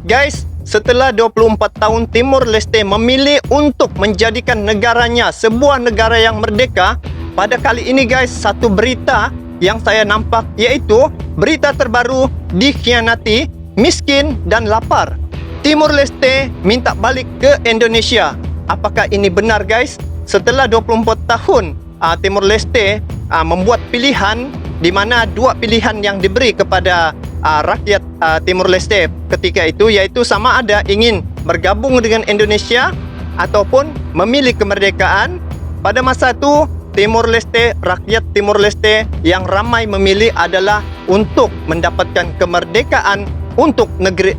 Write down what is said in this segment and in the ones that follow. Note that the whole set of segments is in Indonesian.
Guys, setelah 24 tahun Timor Leste memilih untuk menjadikan negaranya sebuah negara yang merdeka, pada kali ini guys, satu berita yang saya nampak yaitu berita terbaru dikhianati, miskin dan lapar. Timor Leste minta balik ke Indonesia. Apakah ini benar guys? Setelah 24 tahun Timor Leste membuat pilihan di mana dua pilihan yang diberi kepada rakyat Timor Leste ketika itu, yaitu sama ada ingin bergabung dengan Indonesia ataupun memilih kemerdekaan. Pada masa itu Timor Leste, rakyat Timor Leste yang ramai memilih adalah untuk mendapatkan kemerdekaan untuk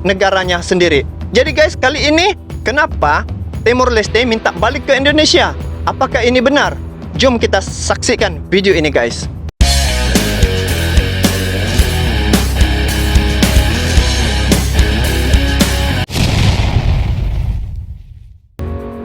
negaranya sendiri. Jadi guys, kali ini kenapa Timor Leste minta balik ke Indonesia? Apakah ini benar? Jom kita saksikan video ini guys.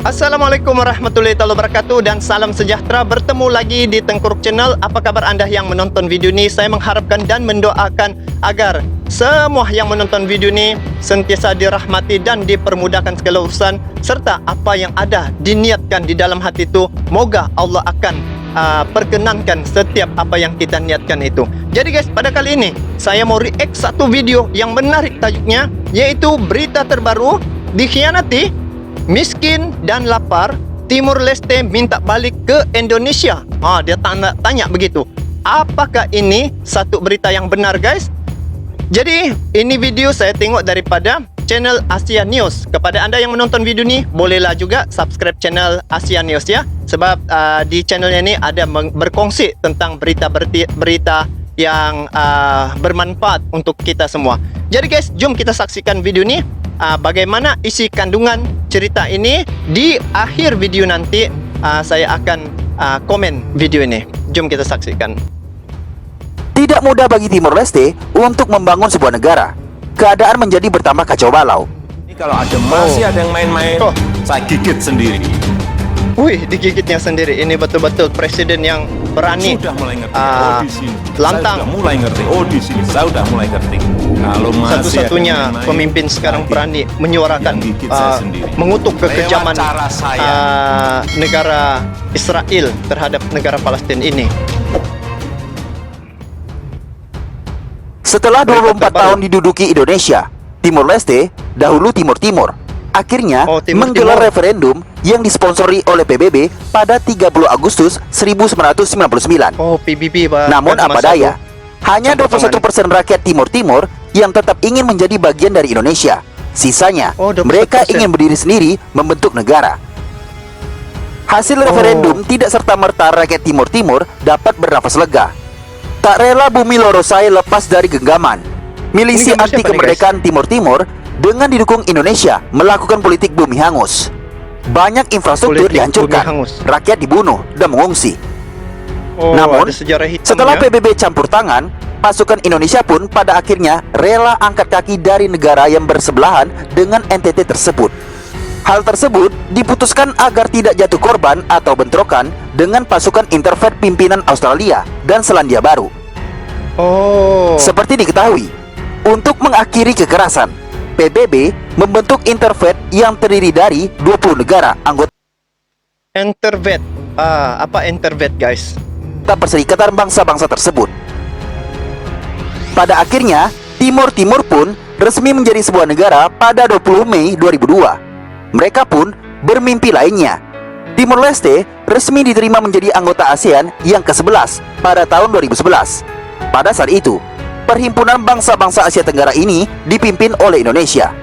Assalamualaikum warahmatullahi wabarakatuh dan salam sejahtera. Bertemu lagi di Tengkuruk Channel. Apa kabar anda yang menonton video ini? Saya mengharapkan dan mendoakan agar semua yang menonton video ini sentiasa dirahmati dan dipermudahkan segala urusan, serta apa yang ada diniatkan di dalam hati itu, moga Allah akan perkenankan setiap apa yang kita niatkan itu. Jadi guys, pada kali ini saya mau react satu video yang menarik tajuknya, yaitu berita terbaru dikhianati, miskin dan lapar, Timor Leste minta balik ke Indonesia. Dia tanya begitu. Apakah ini satu berita yang benar guys? Jadi ini video saya tengok daripada channel Asia News. Kepada anda yang menonton video ini, bolehlah juga subscribe channel Asia News ya. Sebab di channelnya ini ada berkongsi tentang berita-berita yang bermanfaat untuk kita semua. Jadi guys, jom kita saksikan video ini. Bagaimana isi kandungan cerita ini. Di akhir video nanti saya akan komen video ini. Jom kita saksikan. Tidak mudah bagi Timor Leste untuk membangun sebuah negara. Keadaan menjadi bertambah kacau balau. Ini kalau masih ada yang main-main, saya gigit sendiri. Wih, digigitnya sendiri. Ini betul-betul presiden yang berani. Sudah mulai ngerti. Di sini. Lantang. Saya sudah mulai ngerti. Di sini saya sudah mulai ngerti. Kalau masih satu-satunya pemimpin sekarang berani menyuarakan, mengutuk kekejaman negara Israel terhadap negara Palestina ini. Setelah 24 tahun diduduki Indonesia, Timor Leste, dahulu Timur Timur, akhirnya menggelar referendum yang disponsori oleh PBB pada 30 Agustus 1999. PBB, Pak. Namun apa daya, hanya 21% rakyat Timur Timur yang tetap ingin menjadi bagian dari Indonesia. Sisanya, mereka ingin berdiri sendiri membentuk negara. Hasil referendum tidak serta-merta rakyat Timur Timur dapat bernafas lega. Tak rela bumi Lorosai lepas dari genggaman, milisi anti kemerdekaan Timur Timur dengan didukung Indonesia melakukan politik bumi hangus. Banyak infrastruktur dihancurkan, rakyat dibunuh dan mengungsi. Namun, setelah PBB campur tangan, pasukan Indonesia pun pada akhirnya rela angkat kaki dari negara yang bersebelahan dengan NTT tersebut. Hal tersebut diputuskan agar tidak jatuh korban atau bentrokan dengan pasukan intervent pimpinan Australia dan Selandia Baru. Seperti diketahui, untuk mengakhiri kekerasan, PBB membentuk intervent yang terdiri dari 20 negara anggota. Intervent, apa intervent guys? Perserikatan bangsa-bangsa tersebut. Pada akhirnya, Timur Timur pun resmi menjadi sebuah negara pada 20 Mei 2002. Mereka pun bermimpi lainnya. Timor Leste resmi diterima menjadi anggota ASEAN yang ke-11 pada tahun 2011. Pada saat itu, Perhimpunan Bangsa-Bangsa Asia Tenggara ini dipimpin oleh Indonesia.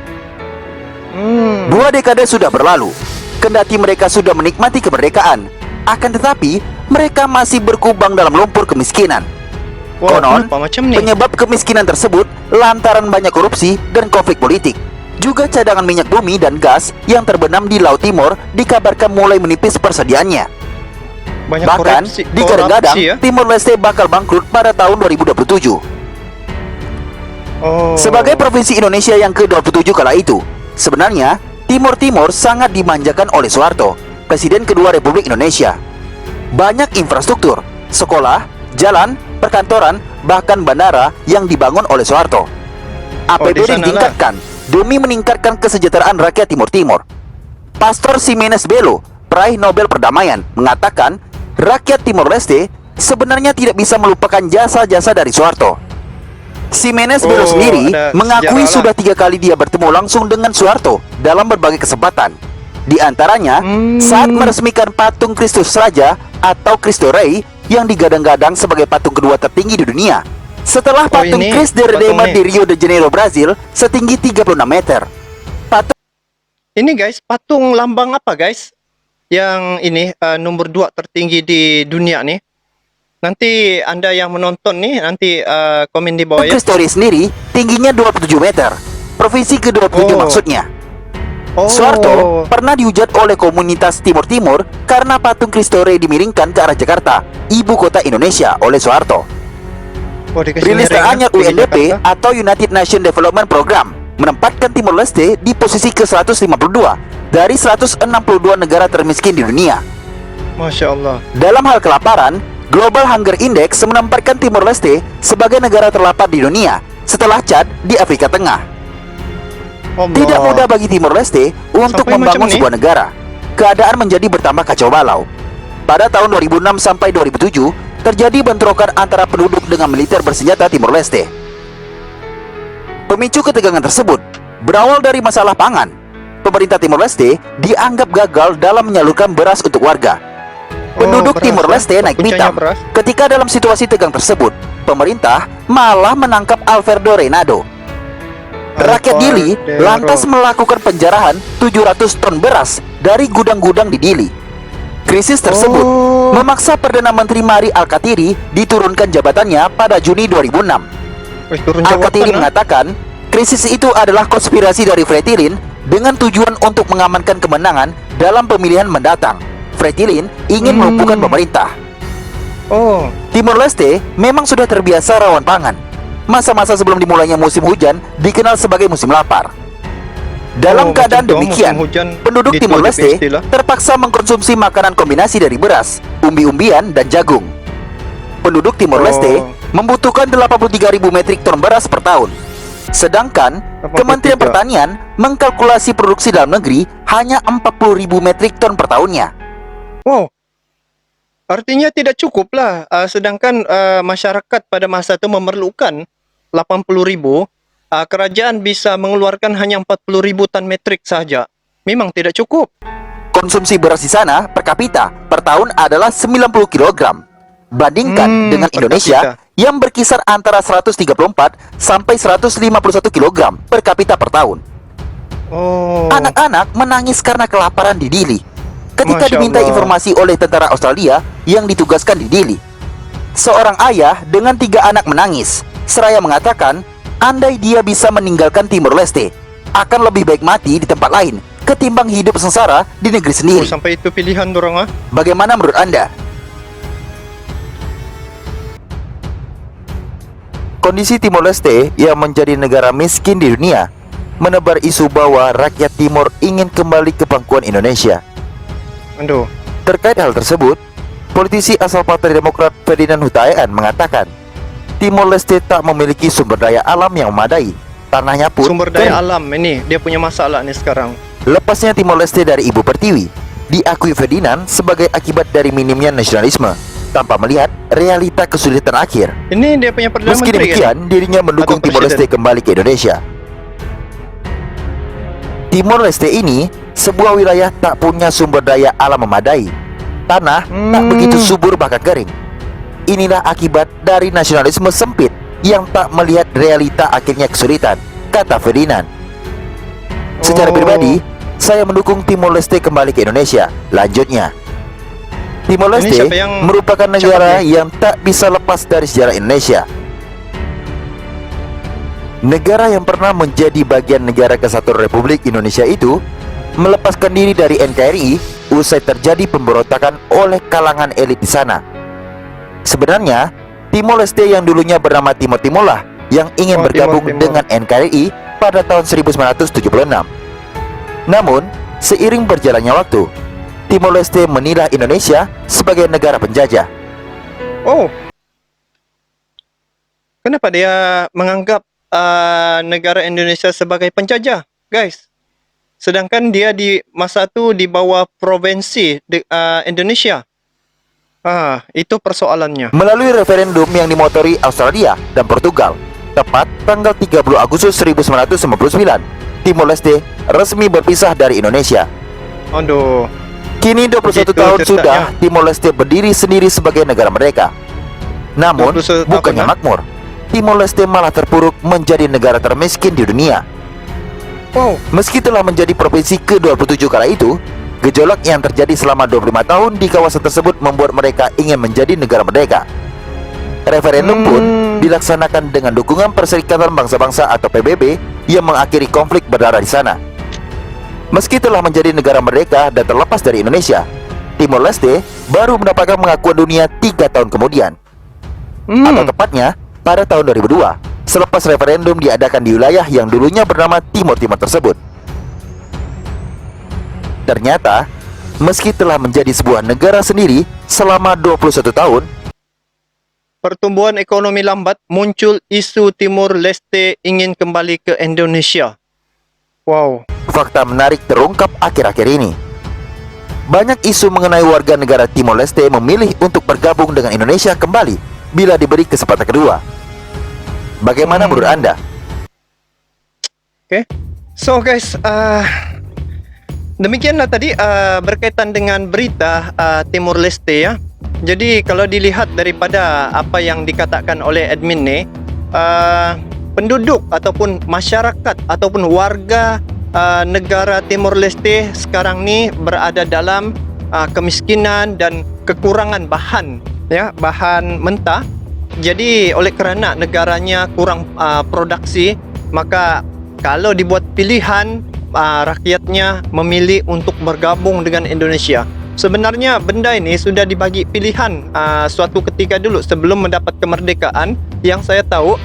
2 dekade sudah berlalu, kendati mereka sudah menikmati kemerdekaan, akan tetapi mereka masih berkubang dalam lumpur kemiskinan. Konon, penyebab kemiskinan tersebut lantaran banyak korupsi dan konflik politik. Juga cadangan minyak bumi dan gas yang terbenam di Laut Timur dikabarkan mulai menipis persediaannya. Bahkan, digadang-gadang Timor Leste bakal bangkrut pada tahun 2027. Sebagai provinsi Indonesia yang ke-27 kala itu, sebenarnya Timur Timur sangat dimanjakan oleh Soeharto, Presiden kedua Republik Indonesia. Banyak infrastruktur, sekolah, jalan, perkantoran, bahkan bandara yang dibangun oleh Soeharto. APBD ditingkatkan, demi meningkatkan kesejahteraan rakyat Timur Timur. Pastor Ximenes Belo, peraih Nobel Perdamaian, mengatakan rakyat Timor Leste sebenarnya tidak bisa melupakan jasa-jasa dari Suharto. Ximenes Belo sendiri ada mengakui sejarah lah. sudah 3 kali dia bertemu langsung dengan Suharto dalam berbagai kesempatan. Di antaranya saat meresmikan patung Kristus Raja atau Cristo Rei yang digadang-gadang sebagai patung kedua tertinggi di dunia. Setelah patung ini Cristo de patung Redeemer ini. di Rio de Janeiro, Brazil, setinggi 36 meter. Patung Ini guys, patung lambang apa guys? Yang ini nomor 2 tertinggi di dunia nih. Nanti Anda yang menonton nih, nanti komen di bawah ya. Cristo Rei sendiri tingginya 27 meter. Provinsi ke-27 maksudnya. Suharto pernah dihujat oleh komunitas Timur Timur karena patung Cristo Rei dimiringkan ke arah Jakarta, ibu kota Indonesia, oleh Suharto. Dikasih Rilis miring, teranyar pergi UNDP Jakarta. atau United Nations Development Program menempatkan Timor Leste di posisi ke-152 dari 162 negara termiskin di dunia. Masya Allah. Dalam hal kelaparan, Global Hunger Index menempatkan Timor Leste sebagai negara terlapar di dunia setelah Chad di Afrika Tengah. Allah. Tidak mudah bagi Timor Leste untuk Sampai membangun macam ni? sebuah negara. Keadaan menjadi bertambah kacau balau. Pada tahun 2006 sampai 2007, terjadi bentrokan antara penduduk dengan militer bersenjata Timor Leste. Pemicu ketegangan tersebut berawal dari masalah pangan. Pemerintah Timor Leste dianggap gagal dalam menyalurkan beras untuk warga. Penduduk beras Timor ya? Leste naik Puncanya pitam. beras. Ketika dalam situasi tegang tersebut, pemerintah malah menangkap Alfredo Reinado. Rakyat Dili Alfredo. lantas melakukan penjarahan 700 ton beras dari gudang-gudang di Dili. Krisis tersebut memaksa Perdana Menteri Mari Al-Katiri diturunkan jabatannya pada Juni 2006. Turun Al-Katiri jawatan, mengatakan krisis itu adalah konspirasi dari Fretilin dengan tujuan untuk mengamankan kemenangan dalam pemilihan mendatang. Fretilin ingin melumpuhkan pemerintah. Timor Leste memang sudah terbiasa rawan pangan. Masa-masa sebelum dimulainya musim hujan dikenal sebagai musim lapar. Dalam keadaan macam tu, demikian, musim hujan penduduk itu Timor dia Leste istilah. terpaksa mengkonsumsi makanan kombinasi dari beras, umbi-umbian, dan jagung. Penduduk Timor Leste membutuhkan 83.000 metrik ton beras per tahun. Sedangkan 83. Kementerian Pertanian mengkalkulasi produksi dalam negeri hanya 40.000 metrik ton per tahunnya. Artinya tidak cukup lah. Sedangkan masyarakat pada masa itu memerlukan 80.000. Kerajaan bisa mengeluarkan hanya 40.000 tan metrik saja. Memang tidak cukup. Konsumsi beras di sana per kapita per tahun adalah 90 kg. Bandingkan dengan per Indonesia kapita. yang berkisar antara 134 sampai 151 kg per kapita per tahun. Anak-anak menangis karena kelaparan di Dili ketika Masya diminta Allah. informasi oleh tentara Australia yang ditugaskan di Dili. Seorang ayah dengan 3 anak menangis seraya mengatakan, andai dia bisa meninggalkan Timor Leste, akan lebih baik mati di tempat lain ketimbang hidup sengsara di negeri sendiri. Sampai itu pilihan dorang Bagaimana menurut Anda? Kondisi Timor Leste yang menjadi negara miskin di dunia menebar isu bahwa rakyat Timor ingin kembali ke pangkuan Indonesia. Aduh. Terkait hal tersebut, politisi asal Partai Demokrat Ferdinand Hutain mengatakan Timor Leste tak memiliki sumber daya alam yang memadai. Tanahnya pun Sumber daya kering. alam ini dia punya masalah nih sekarang. Lepasnya Timor Leste dari Ibu Pertiwi diakui Ferdinand sebagai akibat dari minimnya nasionalisme, tanpa melihat realita kesulitan akhir. Ini dia punya Perdana Meski Menteri demikian, dirinya mendukung Atau Timor Leste presiden. kembali ke Indonesia. Timor Leste ini sebuah wilayah tak punya sumber daya alam memadai. Tanah tak begitu subur bahkan kering. Inilah akibat dari nasionalisme sempit yang tak melihat realita akhirnya kesulitan, kata Ferdinand. Secara pribadi, saya mendukung Timor Leste kembali ke Indonesia. Lanjutnya, Timor Ini Leste siapa yang merupakan negara cakap ni? yang tak bisa lepas dari sejarah Indonesia. Negara yang pernah menjadi bagian negara kesatuan Republik Indonesia itu melepaskan diri dari NKRI usai terjadi pemberontakan oleh kalangan elit di sana. Sebenarnya, Timor Leste yang dulunya bernama Timor Timor lah yang ingin bergabung Timor. dengan NKRI pada tahun 1976. Namun, seiring berjalannya waktu, Timor Leste menilai Indonesia sebagai negara penjajah. Kenapa dia menganggap negara Indonesia sebagai penjajah, guys. Sedangkan dia di masa itu di bawah provinsi Indonesia. Itu persoalannya. Melalui referendum yang dimotori Australia dan Portugal, tepat tanggal 30 Agustus 1999, Timor Leste resmi berpisah dari Indonesia. Aduh. Kini 21 tahun ceritanya. sudah Timor Leste berdiri sendiri sebagai negara merdeka. Namun, 21 bukannya tahun, makmur, Timor Leste malah terpuruk menjadi negara termiskin di dunia. Wow. Meski telah menjadi provinsi ke-27 kala itu, gejolak yang terjadi selama 25 tahun di kawasan tersebut membuat mereka ingin menjadi negara merdeka. Referendum pun dilaksanakan dengan dukungan Perserikatan Bangsa-Bangsa atau PBB yang mengakhiri konflik berdarah di sana. Meski telah menjadi negara merdeka dan terlepas dari Indonesia, Timor Leste baru mendapatkan pengakuan dunia 3 tahun kemudian. Atau tepatnya, pada tahun 2002, selepas referendum diadakan di wilayah yang dulunya bernama Timor Timur tersebut. Ternyata, meski telah menjadi sebuah negara sendiri selama 21 tahun, Pertumbuhan ekonomi lambat, muncul isu Timor Leste ingin kembali ke Indonesia. Wow. fakta menarik terungkap akhir-akhir ini. Banyak isu mengenai warga negara Timor Leste memilih untuk bergabung dengan Indonesia kembali bila diberi kesempatan kedua. Bagaimana menurut Anda? Okay. So guys, demikianlah tadi berkaitan dengan berita Timor Leste ya. Jadi kalau dilihat daripada apa yang dikatakan oleh admin ni, penduduk ataupun masyarakat ataupun warga negara Timor Leste sekarang ni berada dalam kemiskinan dan kekurangan bahan ya, bahan mentah. Jadi oleh kerana negaranya kurang produksi, maka kalau dibuat pilihan, rakyatnya memilih untuk bergabung dengan Indonesia. Sebenarnya benda ini sudah dibagi pilihan suatu ketika dulu sebelum mendapat kemerdekaan. Yang saya tahu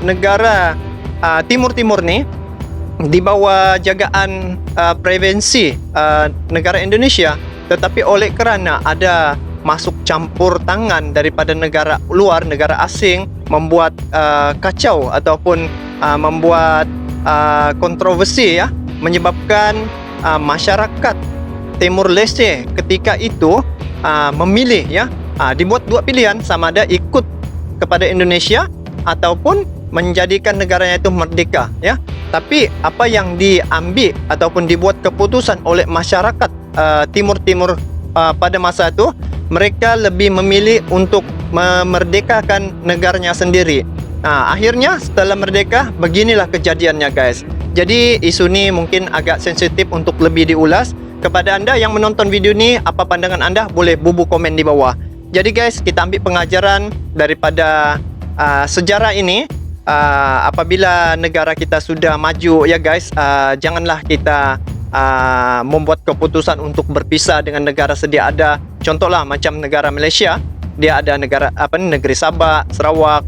negara Timur-Timur ni di bawah jagaan provinsi negara Indonesia, tetapi oleh kerana ada masuk campur tangan daripada negara luar, negara asing, membuat kacau ataupun membuat kontroversi ya, menyebabkan masyarakat Timor Leste ketika itu memilih ya, dibuat dua pilihan, sama ada ikut kepada Indonesia ataupun menjadikan negaranya itu merdeka ya. Tapi apa yang diambil ataupun dibuat keputusan oleh masyarakat Timur-Timur pada masa itu, mereka lebih memilih untuk memerdekakan negaranya sendiri. Akhirnya setelah merdeka, beginilah kejadiannya guys. Jadi isu ni mungkin agak sensitif untuk lebih diulas. Kepada anda yang menonton video ni, apa pandangan anda? Boleh bubuh komen di bawah. Jadi guys, kita ambil pengajaran daripada sejarah ini. Apabila negara kita sudah maju ya guys, janganlah kita membuat keputusan untuk berpisah dengan negara sedia ada. Contohlah macam negara Malaysia, dia ada negara negeri Sabah, Sarawak,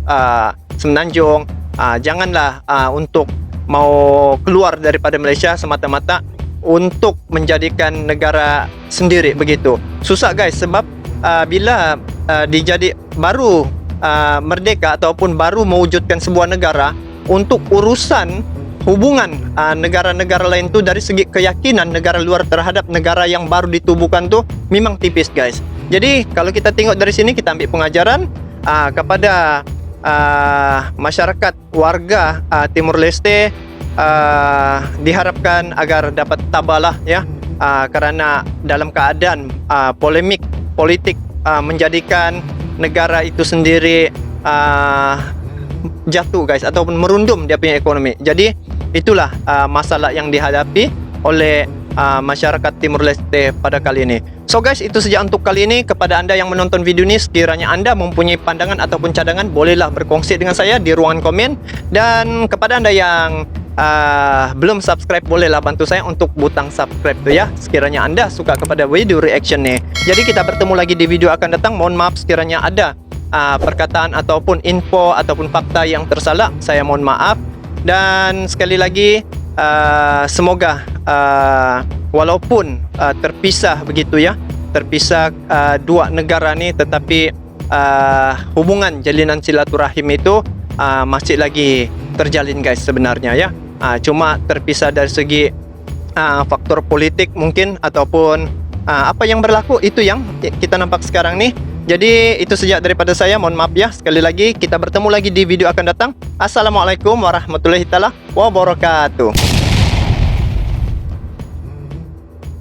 Semenanjung. Janganlah untuk mau keluar daripada Malaysia semata-mata untuk menjadikan negara sendiri begitu. Susah guys, sebab bila dijadi baru merdeka ataupun baru mewujudkan sebuah negara, untuk urusan hubungan negara-negara lain tu dari segi keyakinan negara luar terhadap negara yang baru ditubuhkan tu memang tipis guys. Jadi kalau kita tengok dari sini, kita ambil pengajaran kepada masyarakat warga Timor Leste, diharapkan agar dapat tabahlah ya, kerana dalam keadaan polemik politik menjadikan negara itu sendiri jatuh guys, ataupun merundum dia punya ekonomi. Jadi itulah masalah yang dihadapi oleh masyarakat Timor Leste pada kali ini. So guys, itu saja untuk kali ini. Kepada anda yang menonton video ini, sekiranya anda mempunyai pandangan ataupun cadangan, bolehlah berkongsi dengan saya di ruangan komen. Dan kepada anda yang belum subscribe, bolehlah bantu saya untuk butang subscribe tu ya, sekiranya anda suka kepada video reaction ni. Jadi kita bertemu lagi di video akan datang. Mohon maaf sekiranya ada perkataan ataupun info ataupun fakta yang tersalah, saya mohon maaf. Dan sekali lagi, semoga walaupun terpisah begitu ya, terpisah dua negara ni, tetapi hubungan jalinan silaturahim itu masih lagi terjalin guys sebenarnya ya. Cuma terpisah dari segi faktor politik mungkin, ataupun apa yang berlaku itu yang kita nampak sekarang nih. Jadi itu saja daripada saya, mohon maaf ya. Sekali lagi kita bertemu lagi di video akan datang. Assalamualaikum warahmatullahi wabarakatuh.